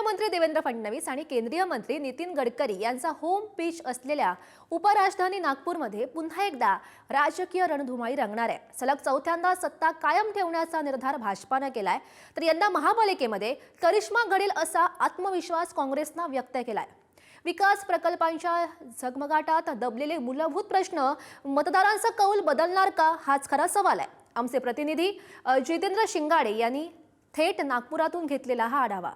मुख्यमंत्री देवेंद्र फडणवीस आणि केंद्रीय मंत्री नितीन गडकरी यांचा होम पिच असलेल्या उपराजधानी नागपूरमध्ये पुन्हा एकदा राजकीय रणधुमाळी रंगणार आहे। सलग चौथ्यांदा सत्ता कायम ठेवण्याचा निर्धार भाजपाने केलाय, तर यंदा महापालिकेमध्ये करिश्मा घडेल असा आत्मविश्वास काँग्रेसने व्यक्त केलाय। विकास प्रकल्पांच्या झगमगाटात दबलेले मूलभूत प्रश्न मतदारांचा कौल बदलणार का, हाच खरा सवाल आहे। आमचे प्रतिनिधी जितेंद्र शिंगाडे यांनी थेट नागपुरातून घेतलेला हा आढावा।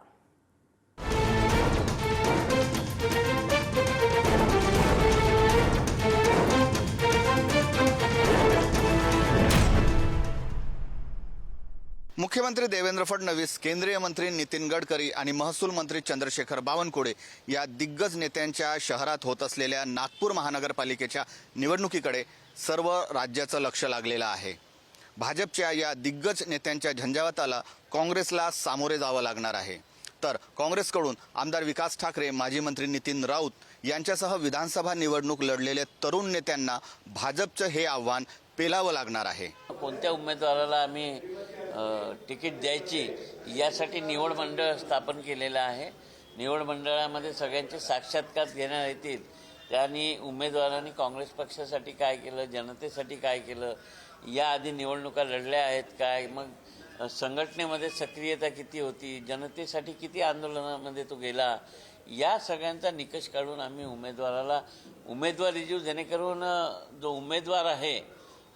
मुख्यमंत्री देवेंद्र फडणवीस, केंद्रीय मंत्री नितीन गडकरी आणि महसूल मंत्री चंद्रशेखर बावनकुळे या दिग्गज नेत्यांच्या शहरात होत असलेल्या नागपूर महानगरपालिकेच्या निवडणुकीकडे सर्व राज्याचं लक्ष लागलेलं आहे। भाजपच्या या दिग्गज नेत्यांच्या झंझावाताला काँग्रेसला सामोरे जावं लागणार आहे। तर काँग्रेसकडून आमदार विकास ठाकरे, माजी मंत्री नितीन राऊत यांच्यासह विधानसभा निवडणूक लढलेल्या तरुण नेत्यांना भाजपचं हे आव्हान पेलावं लागणार आहे। कोणत्या उमेदवाराला आम्ही तिकीट द्यायची यासाठी निवड मंडळ स्थापन केलेलं आहे। निवड मंडळामध्ये सगळ्यांचे साक्षात्कार घेण्यात येतील। त्यांनी उमेदवारांनी काँग्रेस पक्षासाठी काय केलं, जनतेसाठी काय केलं, याआधी निवडणुका लढल्या आहेत काय, मग संघटनेमध्ये सक्रियता किती होती, जनतेसाठी किती आंदोलनामध्ये तो गेला, या सगळ्यांचा निकष काढून आम्ही उमेदवाराला उमेदवारी देऊ, जेणेकरून जो उमेदवार आहे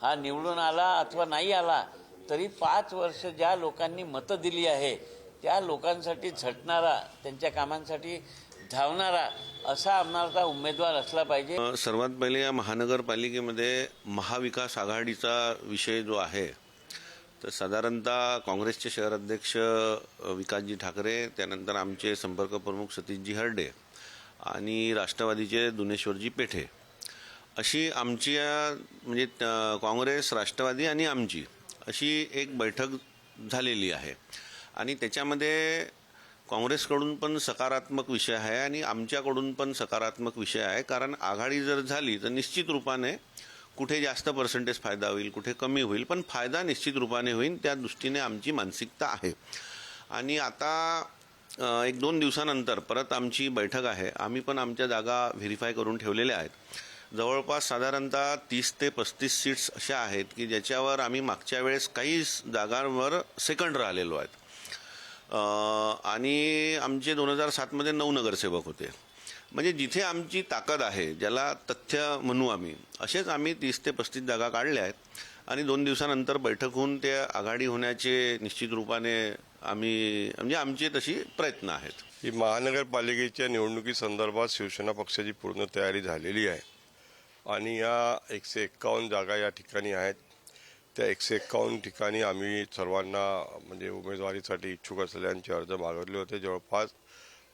हा निवडून आला अथवा नाही आला तरी 5 वर्ष ज्या लोकांनी मतं दिली आहे त्या लोकांसाठी झटणारा, त्यांच्या कामांसाठी धावणारा असा आमचा उमेदवार असला पाहिजे। सर्वात पहिले या महानगरपालिकेमध्ये महाविकास आघाडीचा विषय जो आहे, तर साधारणतः काँग्रेसचे शहर अध्यक्ष विकासजी ठाकरे, त्यानंतर आमचे संपर्क प्रमुख सतीशजी हरडे आणि राष्ट्रवादीचे दुनेश्वरजी पेठे, अशी आमची म्हणजे काँग्रेस, राष्ट्रवादी आणि आमची अशी एक बैठक झालेली आहे। आणि त्याच्यामध्ये काँग्रेसकडून पण सकारात्मक विषय आहे आणि आमच्याकडून पण सकारात्मक विषय आहे। कारण आघाडी जर झाली तर निश्चित रूपाने कुठे जास्त पर्सेंटेज फायदा होईल, कुठे कमी होईल, पण फायदा निश्चित रूपाने होईल, त्या दृष्टीने आमची मानसिकता आहे। आणि आता 1-2 दिवसानंतर परत आमची बैठक आहे। आम्ही पण आमच्या जागा व्हेरीफाय करून ठेवलेल्या आहेत। जवळपास साधारणतः 30 ते 35 सीट्स अशा आहेत की ज्याच्यावर आम्ही मागच्या वेळेस काही जागांवर सेकंड राहिलेलो आहेत। आणि आमचे 2007 मध्ये 9 नगरसेवक होते। म्हणजे जिथे आमची ताकद आहे, ज्याला तथ्य म्हणू आम्ही, असेच आम्ही 30 ते 35 जागा काढल्या आहेत। आणि 2 दिवसानंतर बैठक होऊन ते आघाडी होण्याचे निश्चित रूपाने आम्ही म्हणजे आमचे तशी प्रयत्न आहेत। ही महानगरपालिकेच्या निवडणुकीसंदर्भात शिवसेना पक्षाची पूर्ण तयारी झालेली आहे आणि या 151 जागा या ठिकाणी आहेत। त्या 151 ठिकाणी आम्ही सर्वांना म्हणजे उमेदवारीसाठी इच्छुक असलेल्यांचे अर्ज मागवले होते। जवळपास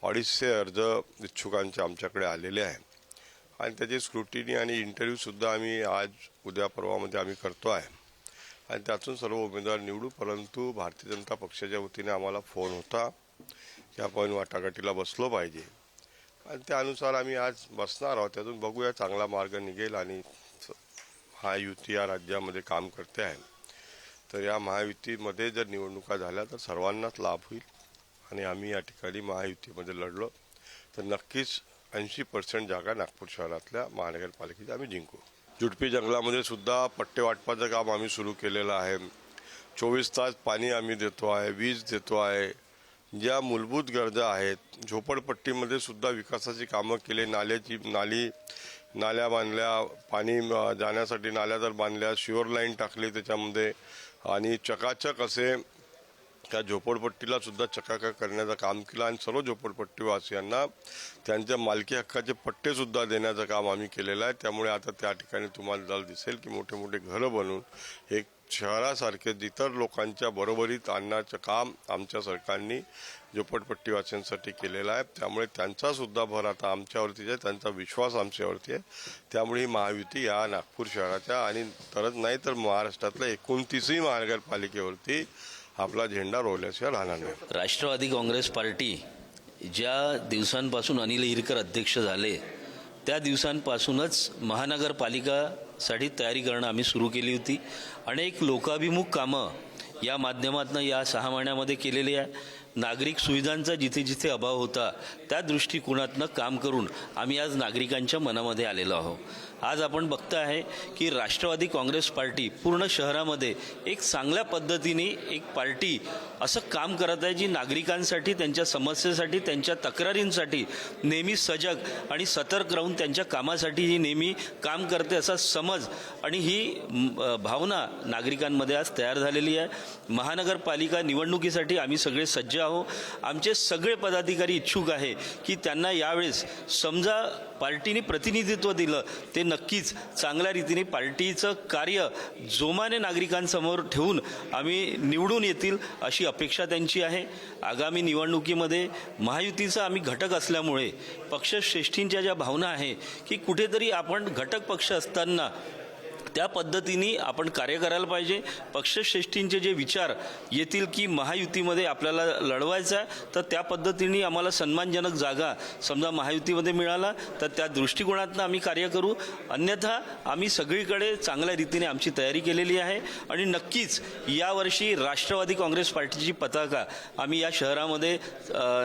250 अर्ज इच्छुकांचे आमच्याकडे आलेले आहे आणि त्याची स्क्रुटिनी आणि इंटरव्ह्यूसुद्धा आम्ही आज उद्या परवामध्ये आम्ही करतो आहे आणि त्यातून सर्व उमेदवार निवडू। परंतु भारतीय जनता पक्षाच्या वतीने आम्हाला फोन होता की आपण वाटाघाटीला बसलो पाहिजे आणि त्यानुसार आम्ही आज बसणार आहोत। त्यातून बघूया चांगला मार्ग निघेल आणि महायुती या राज्यामध्ये काम करते आहे, तर या महायुतीमध्ये जर निवडणुका झाल्या तर सर्वांनाच लाभ होईल आणि आम्ही या ठिकाणी महायुतीमध्ये लढलो तर नक्कीच 80% जागा नागपूर शहरातल्या महानगरपालिकेच्या आम्ही जिंकू। जुडपी जंगलामध्ये सुद्धा पट्टे वाटपाचं काम आम्ही सुरू केलेलं आहे। 24 तास पाणी आम्ही देतो आहे, वीज देतो आहे, ज्या मूलभूत गरजा आहेत। झोपडपट्टीमध्ये सुद्धा विकासाची कामं केले, नाल्या बांधल्या, पाणी जाण्यासाठी नाल्या तर बांधल्या, शिवर लाईन टाकली त्याच्यामध्ये आणि चकाचक असे त्या झोपडपट्टीला सुद्धा चकाचक करण्याचं काम केलं आणि सर्व झोपडपट्टीवासियांना त्यांच्या मालकी हक्काचे पट्टे सुद्धा देण्याचं काम आम्ही केलेलं आहे। त्यामुळे आता त्या ठिकाणी तुम्हाला दिसेल की मोठे मोठे घरं बनवून एक शहरासारखे इतर लोकांच्या बरोबरीत आणण्याचं काम आमच्या सरकारने झोपडपट्टीवासियांसाठी केलेलं आहे। त्यामुळे त्यांचा सुद्धा भर आता आमच्यावरती आहे, त्यांचा विश्वास आमच्यावरती आहे। त्यामुळे ही महायुती या नागपूर शहराच्या आणि तरच नाही तर महाराष्ट्रातल्या 29ही महानगरपालिकेवरती आपला झेंडा रोवल्याशिवाय राहणार नाही। राष्ट्रवादी काँग्रेस पार्टी ज्या दिवसांपासून अनिल हिरकर अध्यक्ष झाले त्या दिवसांपासूनच महानगरपालिकासाठी तयारी करणं आम्ही सुरू केली होती। अनेक लोकाभिमुख कामं या माध्यमातून या 6 महिन्यामध्ये केलेली आहे। नागरिक सुविधांचा जिथे जिथे अभाव होता त्या दृष्टिकोनातनं काम करून आम्ही आज नागरिकांच्या मनामध्ये आलेलो आहोत. आज आपण बघता आहे की राष्ट्रवादी काँग्रेस पार्टी पूर्ण शहरामध्ये एक चांगल्या पद्धतीने एक पार्टी असं काम करत आहे जी नागरिकांसाठी, त्यांच्या समस्येसाठी, त्यांच्या तक्रारींसाठी नेहमी सजग आणि सतर्क राहून त्यांच्या कामासाठी ही नेहमी काम करते असा समज आणि ही भावना नागरिकांमध्ये आज तयार झालेली आहे. महानगरपालिका निवडणुकीसाठी आम्ही सगळे सज्ज आहोत. आमचे सगळे पदाधिकारी इच्छुक आहे की त्यांना यावेळेस समजा पार्टीने प्रतिनिधित्व दिलं ते नक्कीच चांगल्या रीतीने पार्टीचं कार्य जोमाने नागरिकांसमोर ठेवून आम्ही निवडून येतील अशी अपेक्षा त्यांची आहे. आगामी निवडणुकीमध्ये महायुतीचा आम्ही घटक असल्यामुळे पक्षश्रेष्ठींच्या ज्या भावना आहे की कुठेतरी आपण घटक पक्ष असताना त्या पद्धतीने आपण कार्य करायला पाहिजे. पक्षश्रेष्ठींचे जे विचार येतील की महायुतीमध्ये आपल्याला लढवायचं आहे तर त्या पद्धतीने आम्हाला सन्मानजनक जागा समजा महायुतीमध्ये मिळाला तर त्या दृष्टिकोनातून आम्ही कार्य करू. अन्यथा आम्ही सगळीकडे चांगल्या रीतीने आमची तयारी केलेली आहे आणि नक्कीच यावर्षी राष्ट्रवादी काँग्रेस पार्टीची पताका आम्ही या शहरामध्ये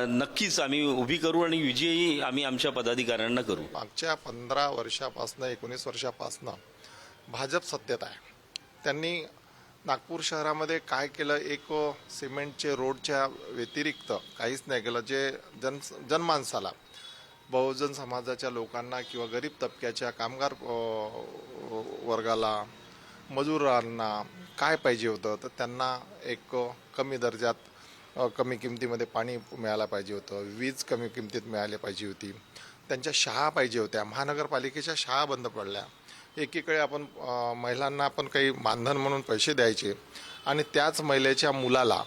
नक्कीच आम्ही उभी करू आणि विजयी आम्ही आमच्या पदाधिकाऱ्यांना करू. मागच्या 15 वर्षापासनं 19 वर्षापासनं भाजप सत्तेत आहे. त्यांनी नागपूर शहरामध्ये काय केलं, एक सिमेंटचे रोडच्या व्यतिरिक्त काहीच नाही केलं जे जनमानसाला, बहुजन समाजाच्या लोकांना किंवा गरीब तबक्याच्या कामगार वर्गाला, मजुरांना काय पाहिजे होतं तर त्यांना एक कमी दर्जात कमी किमतीमध्ये पाणी मिळायला पाहिजे होतं, वीज कमी किमतीत मिळाली पाहिजे होती, त्यांच्या शाळा पाहिजे होत्या. महानगरपालिकेच्या शाळा बंद पडल्या. एकीकडे आपण महिलांना आपण काही मानधन म्हणून पैसे द्यायचे आणि त्याच महिलेच्या मुलाला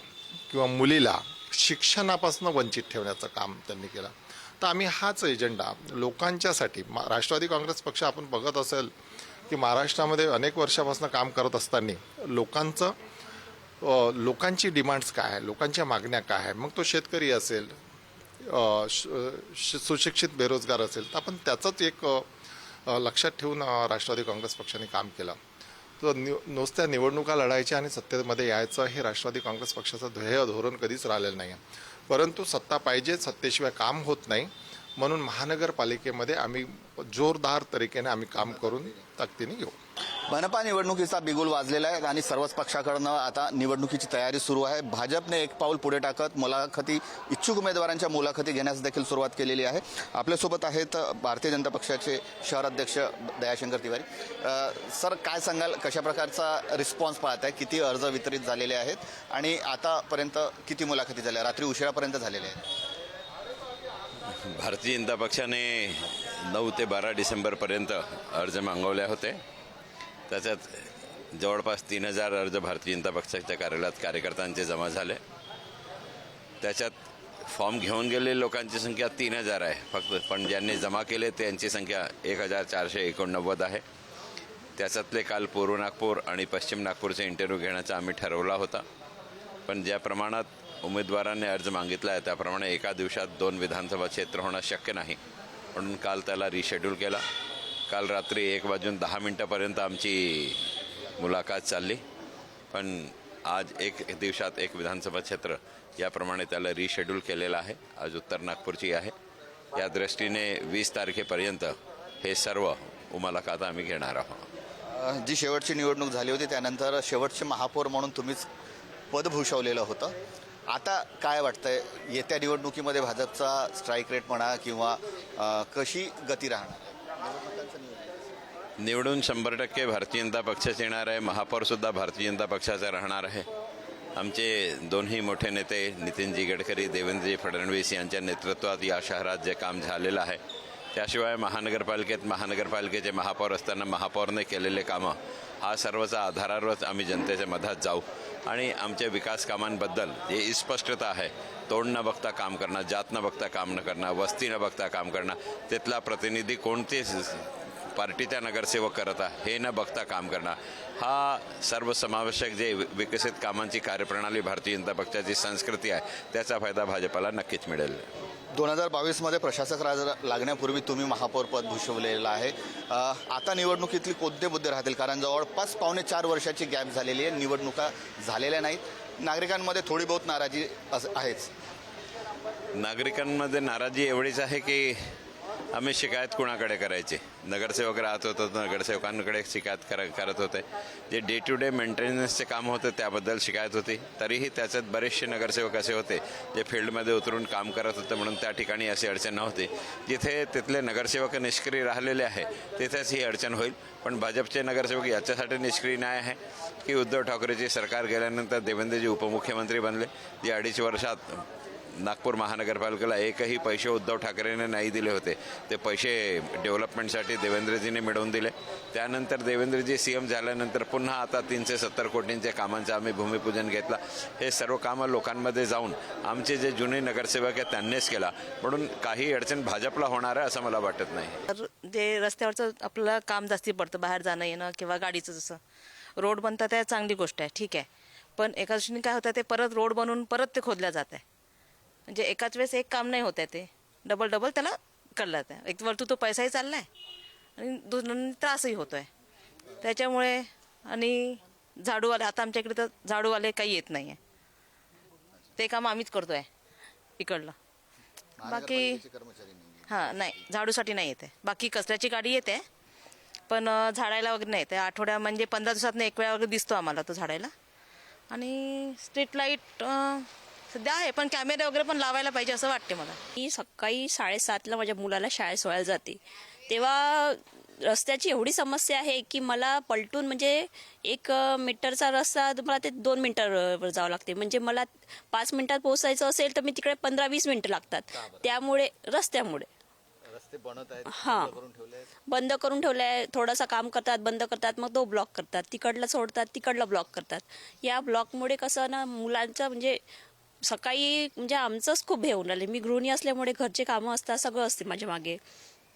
किंवा मुलीला शिक्षणापासून वंचित ठेवण्याचं काम त्यांनी केलं. तर आम्ही हाच एजेंडा लोकांच्यासाठी, राष्ट्रवादी काँग्रेस पक्ष आपण बघत असेल की महाराष्ट्रामध्ये अनेक वर्षापासून काम करत असताना लोकांची डिमांड्स काय आहे, लोकांच्या मागण्या काय आहे, मग तो शेतकरी असेल, सुशिक्षित बेरोजगार असेल, तर आपण त्याचंच एक लक्षात ठेवून राष्ट्रवादी काँग्रेस पक्षाने काम केलं. तर नुसत्या निवडणुका लढायच्या आणि सत्तेमध्ये यायचं हे राष्ट्रवादी काँग्रेस पक्षाचं ध्येय धोरण कधीच राहिलेलं नाही आहे. परंतु सत्ता पाहिजे, सत्तेशिवाय काम होत नाही. म्हणून महानगरपालिकेमध्ये आम्ही जोरदार तरीकेने आम्ही काम करून ताकदीने घेऊ. मनपा निवडणुकीचा बिगुल वाजलेला आहे आणि सर्वच पक्षाकडनं आता निवडणुकीची तयारी सुरू आहे. भाजपने एक पाऊल पुढे टाकत मुलाखती, इच्छुक उमेदवारांच्या मुलाखती घेण्यास देखील सुरुवात केलेली आहे. आपल्यासोबत आहेत भारतीय जनता पक्षाचे शहर अध्यक्ष दयाशंकर तिवारी. सर, काय सांगाल, कशा प्रकारचा रिस्पॉन्स पाहत आहे, किती अर्ज वितरित झालेले आहेत आणि आतापर्यंत किती मुलाखती झाल्या, रात्री उशिरापर्यंत झालेल्या आहेत? भारतीय जनता पक्षाने 9 ते 12 डिसेंबरपर्यंत अर्ज मागवले होते. त्याच्यात जवळपास 3000 अर्ज भारतीय जनता पक्षाच्या कार्यालयात कार्यकर्त्यांचे जमा झाले. त्याच्यात फॉर्म घेऊन गेलेल्या लोकांची संख्या 3000 आहे फक्त, पण ज्यांनी जमा केले त्यांची संख्या 1489 आहे. त्याच्यातले काल पूर्व नागपूर आणि पश्चिम नागपूरचे इंटरव्ह्यू घेण्याचा आम्ही ठरवला होता. पण ज्या प्रमाणात उमेदवारांनी अर्ज मागितला आहे त्याप्रमाणे एका दिवसात 2 विधानसभा क्षेत्र होणं शक्य नाही, म्हणून काल त्याला रिशेड्यूल केला. काल रात्री 1:10 आमची मुलाखत चालली, पण आज 1 दिवसात 1 विधानसभा क्षेत्र याप्रमाणे त्याला रिशेड्यूल केलेलं आहे. आज उत्तर नागपूरची आहे. या दृष्टीने 20 तारखेपर्यंत हे सर्व मुलाखत आम्ही घेणार आहोत. जी शेवटची निवडणूक झाली होती त्यानंतर शेवटचे महापौर म्हणून तुम्हीच पद भूषवलेलं होतं. आता काय वाटतंय, येत्या निवडणुकीमध्ये भाजपचा स्ट्राईक रेट म्हणा किंवा कशी गती राहणार? निवडून 100% भारतीय जनता पक्षाचे येणार आहे. महापौरसुद्धा भारतीय जनता पक्षाचा राहणार आहे. आमचे दोन्ही मोठे नेते नितीनजी गडकरी, देवेंद्रजी फडणवीस यांच्या नेतृत्वात या शहरात जे काम झालेलं आहे, त्याशिवाय महानगरपालिकेचे महापौर असताना महापौरने केलेले कामं, हा सर्वचा आधारावरच आम्ही जनतेच्या मधात जाऊ आणि आमच्या विकास कामांबद्दल जे स्पष्टता आहे, तोंड न बघता काम करणं, जात न बघता काम न करणं, वस्ती न बघता काम करणं, तिथला प्रतिनिधी कोणते पार्टीचा नगरसेवक करत आहे हे न बघता काम करणं, हा सर्वसमावेशक जे विकसित कामांची कार्यप्रणाली भारतीय जनता पक्षाची संस्कृती आहे, त्याचा फायदा भाजपाला नक्कीच मिळेल. 2022मध्ये प्रशासक राज लागण्यापूर्वी तुम्ही महापौर पद भूषवलेलं आहे. आता निवडणुकीतली कोणते मुद्दे राहतील? कारण जवळपास 4.5 वर्षाची गॅप झालेली आहे, निवडणुका झालेल्या नाहीत, नागरिकांमध्ये थोडी बहुत नाराजी आहेच. नागरिकांमध्ये नाराजी एवढीच आहे की आम्ही शिकायत कुणाकडे करायची. नगरसेवक राहत होतो तर नगरसेवकांकडे शिकायत करत होते. जे डे टू डे मेंटेनन्सचे काम होते त्याबद्दल शिकायत होती. तरीही त्याच्यात बरेचसे नगरसेवक असे होते जे फील्डमध्ये उतरून काम करत होते, म्हणून त्या ठिकाणी अशी अडचण नव्हती. जिथे तिथले नगरसेवक निष्क्रिय राहिलेले आहे तिथेच ही अडचण होईल. पण भाजपचे नगरसेवक याच्यासाठी निष्क्रिय नाही आहे की उद्धव ठाकरेची सरकार गेल्यानंतर देवेंद्रजी उपमुख्यमंत्री बनले. जे 2.5 वर्षात नागपूर महानगरपालिकेला एकही पैसे उद्धव ठाकरेंनी नाही दिले होते. ते पैसे डेव्हलपमेंटसाठी देवेंद्रजीने मिळवून दिले. त्यानंतर देवेंद्रजी CM झाल्यानंतर पुन्हा आता 370 कोटींच्या कामांचं आम्ही भूमिपूजन घेतला. हे सर्व कामं लोकांमध्ये जाऊन आमचे जे जुने नगरसेवक आहेत त्यांनीच केला. म्हणून काही अडचण भाजपला होणार आहे असं मला वाटत नाही. तर जे रस्त्यावरचं आपलं काम जास्ती पडतं, बाहेर जाणं येणं किंवा गाडीचं, जसं रोड बनतात आहे चांगली गोष्ट आहे, ठीक आहे. पण एका दृष्टीने काय होतं, ते परत रोड बनवून परत ते खोदल्या जात आहे. म्हणजे एकाच वेळेस एक काम नाही होत आहे, ते डबल त्याला करलं जात आहे. एक वरतू तो पैसाही चालला आहे आणि दुसऱ्या त्रासही होतो आहे त्याच्यामुळे. आणि झाडूवाले, आता आमच्या इकडे तर झाडूवाले काही येत नाही आहे, ते काम आम्हीच करतो आहे इकडलं. बाकी हां नाही, झाडूसाठी नाही येते. बाकी कचऱ्याची गाडी येते पण झाडायला वगैरे नाही येते. आठवड्या म्हणजे 15 दिवसातनं एक वेळा वगैरे दिसतो आम्हाला तो झाडायला. आणि स्ट्रीट लाईट सध्या आहे पण कॅमेरे वगैरे पण लावायला पाहिजे असं वाटते मला. मी सकाळी 7:30ला माझ्या मुलाला शाळेत सोडायला जाते, तेव्हा रस्त्याची एवढी समस्या आहे की मला पलटून म्हणजे 1 मीटरचा रस्ता मला ते 2 मिनिटावर जावं लागते. म्हणजे मला 5 मिनिटात पोहोचायचं असेल तर मी तिकडे 15-20 मिनिटं लागतात. त्यामुळे रस्त्यामुळे हां बंद करून ठेवलंय. थोडासा काम करतात, बंद करतात, मग तो ब्लॉक करतात, तिकडला सोडतात, तिकडला ब्लॉक करतात. या ब्लॉकमुळे कसं ना मुलांचं म्हणजे सकाळी म्हणजे आमचंच खूप हे होऊन राहिले. मी गृहिणी असल्यामुळे घरचे कामं असतात, सगळं असते माझ्या मागे.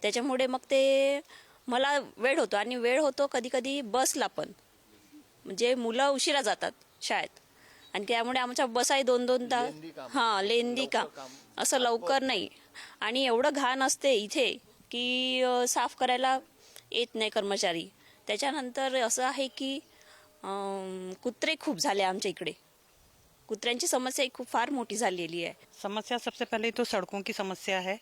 त्याच्यामुळे मग ते मला वेळ होतो आणि वेळ होतो कधी कधी बसला पण. म्हणजे मुलं उशिरा जातात शाळेत आणि त्यामुळे आमच्या बसाही 2-2 तास हां लेंदी काम असं लवकर नाही. आणि एवढं घाण असते इथे की साफ करायला येत नाही कर्मचारी. त्याच्यानंतर असं आहे की कुत्रे खूप झाले आमच्या इकडे. कुत्र्यांची समस्या खूप फार मोठी झालेली आहे. समस्या सबसे पहले तो सड़कों की समस्या है.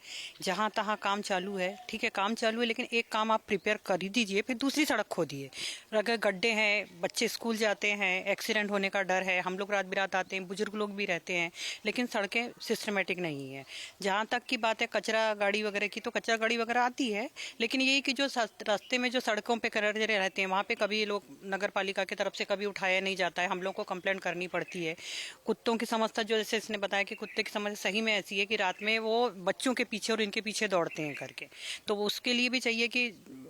जहाँ तहाँ काम चालू है, ठीक है काम चालू है, लेकिन एक काम आप प्रिपेयर कर ही दीजिए, फिर दूसरी सड़क खोदिए. अगर गड्ढे हैं, बच्चे स्कूल जाते हैं, एक्सीडेंट होने का डर है, हम लोग रात बिरात आते हैं, बुजुर्ग लोग भी रहते हैं, लेकिन सड़कें सिस्टमेटिक नहीं है. जहाँ तक की बात है कचरा गाड़ी वगैरह की, तो कचरा गाड़ी वगैरह आती है, लेकिन यही कि जो रास्ते में जो सड़कों पे करते रहते हैं वहाँ पे कभी लोग नगर पालिका की तरफ से कभी उठाया नहीं जाता है, हम लोग को कंप्लेंट करनी पड़ती है. कुत्तों की समस्या, जो जैसे इसने बताया कि कुत्ते की समस्या सही में ऐसी है कि रात में वो बच्चों के पीछे और इनके पीछे दौड़ते हैं करके. तो उसके लिए भी चाहिए कि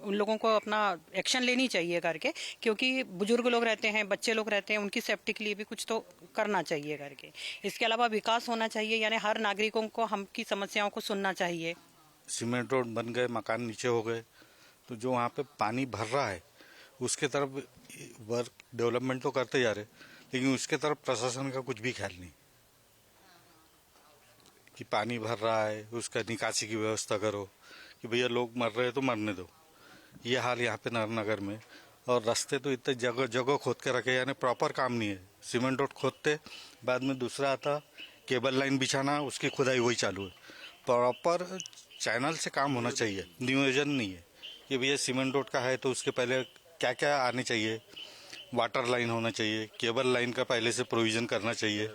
उन लोगों को अपना एक्शन लेनी चाहिए करके, क्योंकि बुजुर्ग लोग रहते हैं, बच्चे लोग रहते हैं, उनकी सेफ्टी के लिए भी कुछ तो करना चाहिए करके. इसके अलावा विकास होना चाहिए, यानी हर नागरिकों को हम की समस्याओं को सुनना चाहिए. सीमेंट रोड बन गए, मकान नीचे हो गए, तो जो वहाँ पे पानी भर रहा है उसके तरफ वर्क डेवलपमेंट तो करते जा रहे, लेकिन उसके तरफ प्रशासन का कुछ भी ख्याल नहीं कि पानी भर रहा है उसका निकासी की व्यवस्था करो, कि भैया लोग मर रहे हैं तो मरने दो. ये हाल यहाँ पे नगर में. और रास्ते तो इतने जगह जगह खोद के रखे, यानी प्रॉपर काम नहीं है. सीमेंट रोड खोदते, बाद में दूसरा आता केबल लाइन बिछाना, उसकी खुदाई वही चालू है. प्रॉपर चैनल से काम होना चाहिए, नियोजन नहीं है कि भैया सीमेंट रोड का है तो उसके पहले क्या क्या आने चाहिए. वाटर लाइन होना चाहिए, केबल लाइन का पहले से प्रोविजन करना चाहिए,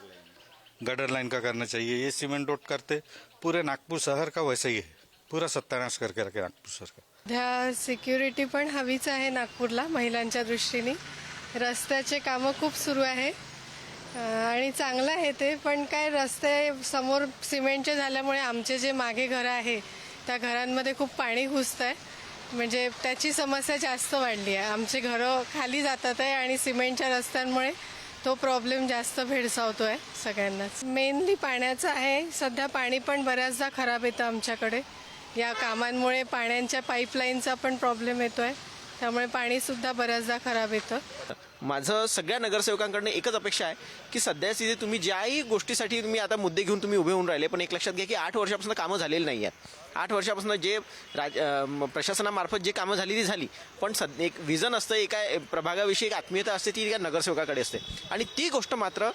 गटर लाइन का करना चाहिए. ये सीमेंट रोड करते पूरे नागपूर शहर का वैसे ही है, पूरा सत्यानाश करके रखे नागपूर शहर का. सध्या सिक्युरिटी पण हवीच आहे नागपूरला महिलांच्या दृष्टीने. रस्त्याचे कामं खूप सुरू आहे आणि चांगलं आहे ते, पण काय रस्ते समोर सिमेंटचे झाल्यामुळे आमचे जे मागे घरं आहे त्या घरांमध्ये खूप पाणी घुसतं आहे. म्हणजे त्याची समस्या जास्त वाढली आहे. आमचे घरं खाली जातात आहे आणि सिमेंटच्या रस्त्यांमुळे तो प्रॉब्लेम जास्त भेडसावतो आहे सगळ्यांनाच. मेनली पाण्याचा आहे. सध्या पाणी पण बऱ्याचदा खराब येतं आमच्याकडे. या कामांमुळे पाण्याच्या पाईपलाईनचा पण प्रॉब्लेम येतो आहे, त्यामुळे पाणीसुद्धा बऱ्याचदा खराब येतं. माझं सगळ्या नगरसेवकांकडनं एकच अपेक्षा आहे की सध्या स्थिती तुम्ही ज्याही गोष्टीसाठी तुम्ही आता मुद्दे घेऊन तुम्ही उभे होऊन राहिले, पण एक लक्षात घ्या की 8 वर्षापासून कामं झालेली नाही आहेत. 8 वर्षापासून जे प्रशासनामार्फत जे कामं झाली ती झाली, पण एक विजन असतं, एका प्रभागाविषयी एक आत्मीयता असते, ती एका नगरसेवकाकडे असते. आणि ती गोष्ट मात्र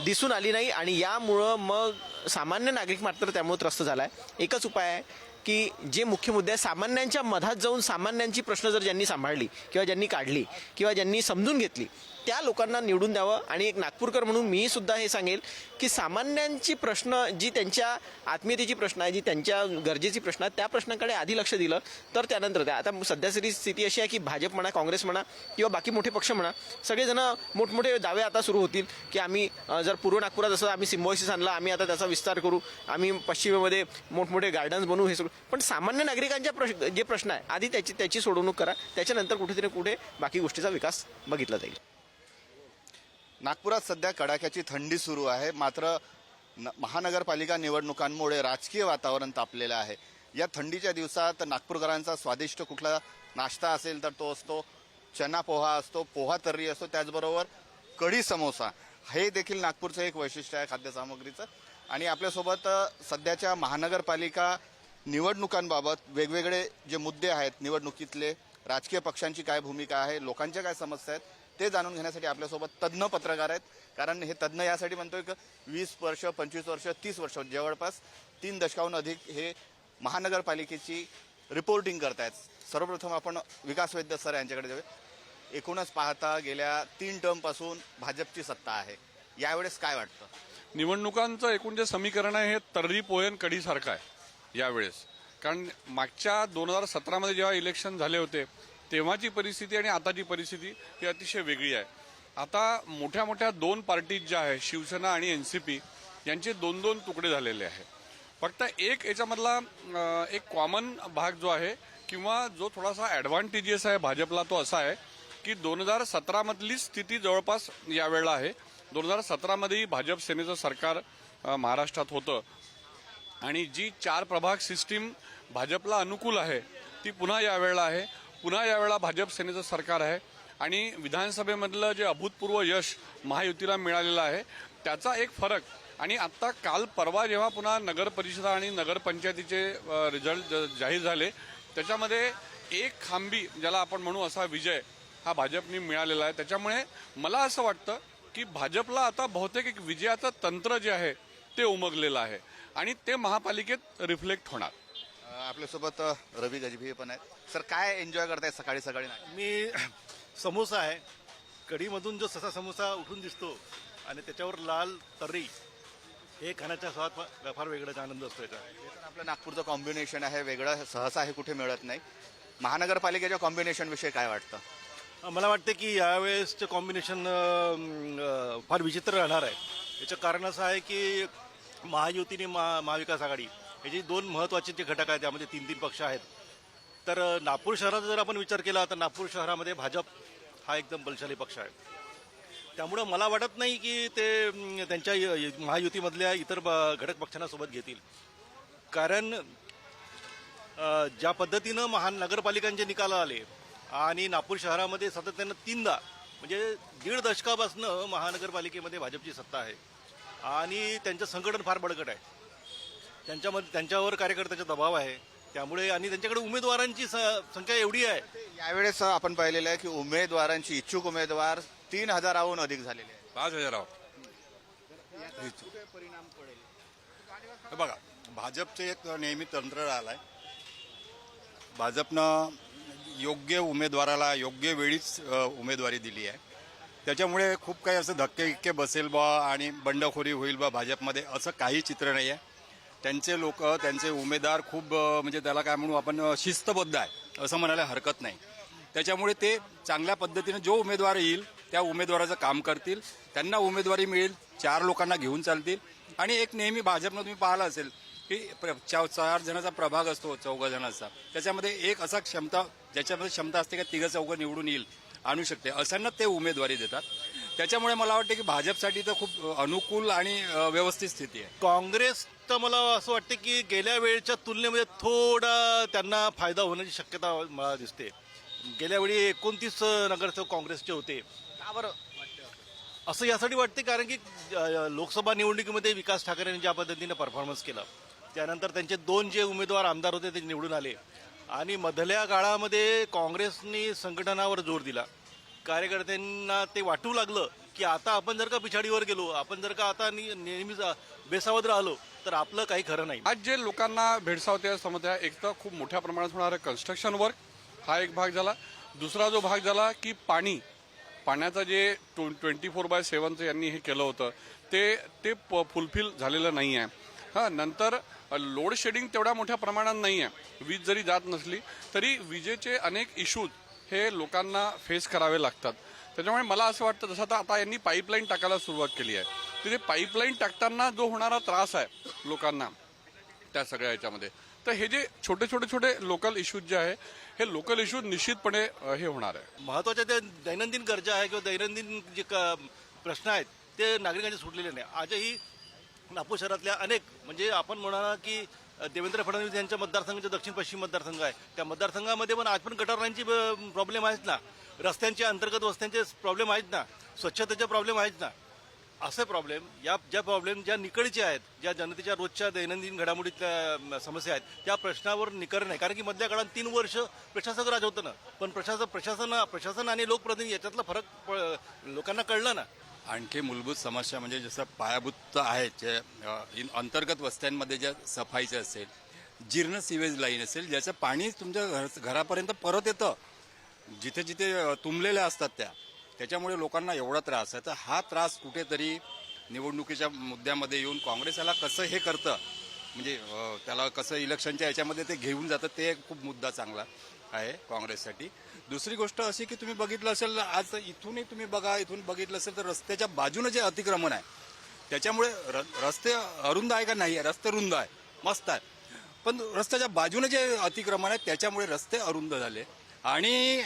दिसून आली नाही आणि यामुळं मग सामान्य नागरिक मात्र त्यामुळे त्रस्त झाला आहे. एकच उपाय आहे की जे मुख्य मुद्दे आहेत सामान्यांच्या मधात जाऊन सामान्यांची प्रश्न जर ज्यांनी सांभाळली किंवा ज्यांनी काढली किंवा ज्यांनी समजून घेतली त्या लोकांना निवडून द्यावं. आणि एक नागपूरकर म्हणून मी सुद्धा हे सांगेल की सामान्यांची प्रश्न जी त्यांच्या आत्मीयतेची प्रश्न आहे, जी त्यांच्या गरजेची प्रश्न आहे, त्या प्रश्नांकडे आधी लक्ष दिलं तर त्यानंतर त्या आता सध्याची स्थिती अशी आहे की भाजप म्हणा, काँग्रेस म्हणा किंवा बाकी मोठे पक्ष म्हणा सगळेजण मोठमोठे दावे आता सुरू होतील की आम्ही जर पूर्व नागपुरात जसं आम्ही सिम्बॉयसिस आणला, आम्ही आता त्याचा विस्तार करू, आम्ही पश्चिमेमध्ये मोठमोठे गार्डन्स बनवू, हे सगळं. पण सामान्य नागरिकांच्या जे प्रश्न आहे आधी त्याची सोडवणूक करा, त्याच्यानंतर कुठेतरी कुठे बाकी गोष्टीचा विकास बघितला जाईल. नागपुरात सध्या कडाक्याची थंडी सुरू आहे. मात्र महानगरपालिका निवडणुकांमुळे राजकीय वातावरण तापलेलं आहे. या थंडीच्या दिवसात नागपूरकरांचा स्वादिष्ट कुठला नाश्ता असेल तर तो असतो चना पोहा असतो, पोहा तर्री असतो, त्याचबरोबर कढी समोसा. हे देखील नागपूरचं एक वैशिष्ट्य आहे खाद्यसामग्रीचं. आणि आपल्यासोबत सध्याच्या महानगरपालिका निवडणुकांबाबत वेगवेगळे जे मुद्दे आहेत, निवडणुकीतले राजकीय पक्षांची काय भूमिका आहे, लोकांच्या काय समस्या आहेत ते जाणून घेण्यासाठी आपल्यासोबत तज्ज्ञ पत्रकार आहेत. कारण हे तज्ज्ञ यासाठी म्हणतोय की 20 वर्ष, 25 वर्ष, 30 वर्ष जवळपास 3 दशकाहून अधिक हे महानगरपालिकेची रिपोर्टिंग करतायत. सर्वप्रथम आपण विकास वैद्य सर यांच्याकडे जाऊया. एकूणच पाहता गेल्या 3 टर्मपासून भाजपची सत्ता आहे. यावेळेस काय वाटतं? निवडणुकांचं एकूण जे समीकरण आहे हे तर्री पोयन कढीसारखं आहे यावेळेस. कारण मागच्या 2017मध्ये जेव्हा इलेक्शन झाले होते तेव्हाची परिस्थिती आणि आताची परिस्थिती ही अतिशय वेगळी आहे. आता मोठ्या मोठ्या 2 पार्टीज ज्या आहेत, शिवसेना आणि एनसीपी, यांचे 2-2 तुकडे झालेले आहे. फक्त एक याच्यामधला एक कॉमन भाग जो आहे किंवा जो थोडासा ॲडव्हान्टेजियस आहे भाजपला तो असा आहे की 2017मधली स्थिती जवळपास यावेळेला आहे. 2017मध्येही भाजप सेनेचं सरकार महाराष्ट्रात होतं आणि जी 4 प्रभाग सिस्टीम भाजपला अनुकूल आहे ती पुन्हा यावेळेला आहे. पुन्हा यावेळेला भाजप सेनेचं सरकार आहे आणि विधानसभेमधलं जे अभूतपूर्व यश महायुतीला मिळालेलं आहे त्याचा एक फरक. आणि आत्ता काल परवा जेव्हा पुन्हा नगर परिषदा आणि नगरपंचायतीचे रिझल्ट जाहीर झाले त्याच्यामध्ये एक खांबी ज्याला आपण म्हणू असा विजय हा भाजपने मिळालेला आहे. त्याच्यामुळे मला असं वाटतं की भाजपला आता बहुतेक एक विजयाचं तंत्र जे आहे ते उमगलेलं आहे आणि ते महापालिकेत रिफ्लेक्ट होणार. आपल्यासोबत रवी गजभिये पण आहेत. सर, काय एन्जॉय करताय सकाळी सकाळी? मी समोसा आहे, कढीमधून जो ससा समोसा उठून दिसतो आणि त्याच्यावर लाल तर्री, हे खाण्याचा स्वाद फार वेगळाच आनंद असतो. याचा आपलं नागपूरचं कॉम्बिनेशन आहे वेगळं, सहसा हे कुठे मिळत नाही. महानगरपालिकेच्या कॉम्बिनेशन विषयी काय वाटतं? मला वाटतं की यावेळेसचं कॉम्बिनेशन फार विचित्र राहणार आहे. याचं कारण असं आहे की महायुतीने महाविकास आघाडी हे जे 2 महत्त्वाचे जे घटक आहेत त्यामध्ये 3 पक्ष आहेत. तर नागपूर शहराचा जर आपण विचार केला तर नागपूर शहरामध्ये भाजप हा एकदम बलशाली पक्ष आहे. त्यामुळं मला वाटत नाही की ते त्यांच्या महायुतीमधल्या इतर घटक पक्षांना सोबत घेतील. कारण ज्या पद्धतीनं महानगरपालिकांचे निकाल आले आणि नागपूर शहरामध्ये सातत्यानं 3दा म्हणजे 1.5 दशकापासून महानगरपालिकेमध्ये भाजपची सत्ता आहे आणि त्यांचं संघटन फार बळकट आहे. त्यांच्यावर कार्यकर्त्याचा दबाव आहे. त्यामुळे आणि त्यांच्याकडे उमेदवारांची संख्या एवढी आहे. यावेळेस आपण पाहिलेलं आहे की उमेदवारांची इच्छुक उमेदवार 3000हून अधिक झालेले आहेत. 5000. परिणाम पडेल बघा, भाजपचे एक नेहमी तंत्र राहिलं आहे. भाजपनं योग्य उमेदवाराला योग्य वेळीच उमेदवारी दिली आहे. त्याच्यामुळे खूप काही असं धक्के बसेल बा आणि बंडखोरी होईल बा भाजपमध्ये असं काही चित्र नाही आहे. त्यांचे लोक, त्यांचे उमेदवार खूप म्हणजे त्याला काय म्हणू आपण शिस्तबद्ध आहे असं म्हणायला हरकत नाही. त्याच्यामुळे ते चांगल्या पद्धतीने जो उमेदवार येईल त्या उमेदवाराचं काम करतील, त्यांना उमेदवारी मिळेल, 4 लोकांना घेऊन चालतील. आणि एक नेहमी भाजपनं तुम्ही पाहिलं असेल की 4 जणांचा प्रभाग असतो, 4 जणांचा, त्याच्यामध्ये एक असा ज्याच्यामध्ये क्षमता असते का 3-4 निवडून येईल, आणू शकते, अशांना ते उमेदवारी देतात. त्याच्यामुळे मला वाटतं की भाजपसाठी तर खूप अनुकूल आणि व्यवस्थित स्थिती आहे. काँग्रेस तर मला असं वाटतं की गेल्या वेळच्या तुलनेमध्ये थोडा त्यांना फायदा होण्याची शक्यता मला दिसते. गेल्या वेळी 29 नगरसेवक काँग्रेसचे होते. का बरं असं यासाठी वाटते कारण की लोकसभा निवडणुकीमध्ये विकास ठाकरेंनी ज्या पद्धतीने परफॉर्मन्स केला, त्यानंतर त्यांचे 2 जे उमेदवार आमदार होते ते निवडून आले आणि मधल्या काळामध्ये काँग्रेसनी संघटनावर जोर दिला. कार्यकर्त्यांना ते वाटू लागलं की आता आपण जर का पिछाडीवर गेलो, आपण जर का आता नेहमीच बेसावध राहिलो तर आपलं काही खरं नाही. आज जे लोकांना भेडसावते समस्या, एक तर खूप मोठ्या प्रमाणात होणारं कन्स्ट्रक्शन वर्क, हा एक भाग झाला. दुसरा जो भाग झाला की पाण्याचं जे 24/7 यांनी हे केलं होतं ते फुलफिल झालेलं नाही आहे. हां, नंतर लोड शेडिंग तेवढ्या मोठ्या प्रमाणात नाही आहे. वीज जरी जात नसली तरी विजेचे अनेक इश्यूज हे लोकांना फेस करावे लागतात. त्याच्यामुळे मला असं वाटतं, जसं आता यांनी पाईपलाईन टाकायला सुरुवात केली आहे, तर ते पाईपलाईन टाकताना जो होणारा त्रास आहे लोकांना त्या सगळ्या याच्यामध्ये, तर हे जे छोटे लोकल इश्यूज जे आहे, हे लोकल इश्यूज निश्चितपणे हे होणार आहे. महत्त्वाच्या त्या दैनंदिन गरजा आहे किंवा दैनंदिन जे प्रश्न आहेत ते नागरिकांचे सुटलेले नाही. आजही नागपूर शहरातल्या अनेक, म्हणजे आपण म्हणा की देवेंद्र फडणवीस यांच्या मतदारसंघाचा दक्षिण पश्चिम मतदारसंघ आहे, त्या मतदारसंघामध्ये पण आज पण गटार लाईनची प्रॉब्लेम आहेत ना, रस्त्यांचे अंतर्गत वस्त्यांचे प्रॉब्लेम आहेत ना, स्वच्छतेचे प्रॉब्लेम आहेत ना. असे प्रॉब्लेम, ज्या प्रॉब्लेम ज्या निकडीचे आहेत, ज्या जनतेच्या रोजच्या दैनंदिन घडामोडीतल्या समस्या आहेत, त्या प्रश्नावर निकर नाही. कारण की मधल्या काळात 3 वर्ष प्रशासक राज होतं ना, पण प्रशासन आणि लोकप्रतिनिधी याच्यातला फरक लोकांना कळला ना. आणखी मूलभूत समस्या म्हणजे जसं पायाभूत आहे, जे अंतर्गत वस्त्यांमध्ये ज्या सफाईचं असेल, जीर्ण सिवेज लाईन असेल, ज्याचं पाणी तुमच्या घरापर्यंत परत येतं, जिथे जिथे तुंबलेल्या असतात त्याच्यामुळे लोकांना एवढा त्रास आहे. तर हा त्रास कुठेतरी निवडणुकीच्या मुद्द्यामध्ये येऊन काँग्रेस याला कसं हे करतं, म्हणजे त्याला कसं इलेक्शनच्या याच्यामध्ये ते घेऊन जातं, ते खूप मुद्दा चांगला आहे काँग्रेससाठी. दुसरी गोष्ट अशी की तुम्ही बघितलं असेल, आज इथून बघितलं असेल तर रस्त्याच्या बाजूने जे अतिक्रमण आहे त्याच्यामुळे रस्ते अरुंद आहे का नाही आहे, रस्ते रुंद आहे, मस्त आहे, पण रस्त्याच्या बाजूने जे अतिक्रमण आहे त्याच्यामुळे रस्ते अरुंद झाले. आणि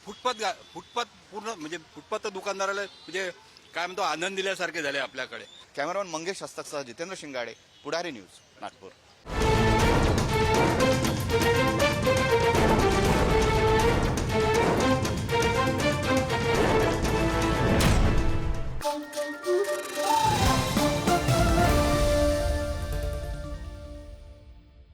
फुटपाथ पूर्ण, म्हणजे फुटपाथ दुकानदाराला म्हणजे काय म्हणतो आनंद दिल्यासारखे झाले आपल्याकडे. कॅमेरामन मंगेश हस्तकसह जितेंद्र शिंगाडे, पुढारी न्यूज, नागपूर.